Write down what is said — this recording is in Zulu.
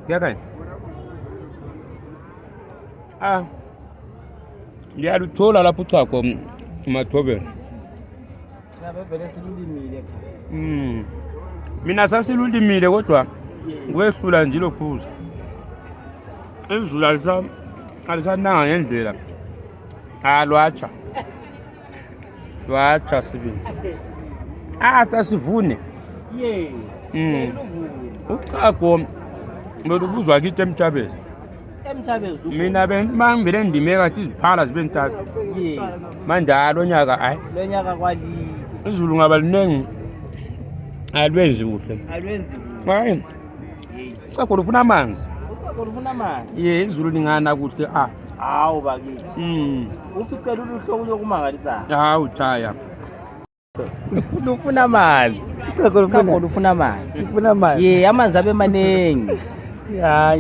Kuyakanye. Ngiyaluthola lapho uchago emathobeni. Sabe vele silulimile. Mina sasilulimile kodwa kwehlula nje lokhuza. Izulu alisananga ngendlela. Lwacha sibili. Sasivune. Uchago belubuzwa kithi eMthabezi. Mina bengivele ndime kathi iziphala zibe ntathu. Manje lonyaka hayi. Lonyaka kwali. Izulu ngaba linengi. Alwenzi kuhle. Hayi. Uchago lufuna amanzi. Izulu lingana kuhle Hawu bakithi. Uficela uluhlobo lokumangalisayo. Hawu thaya. Lufuna amanzi. Uchago lufuna amanzi. Ufuna amanzi. Amanzi abe maningi. Yeah.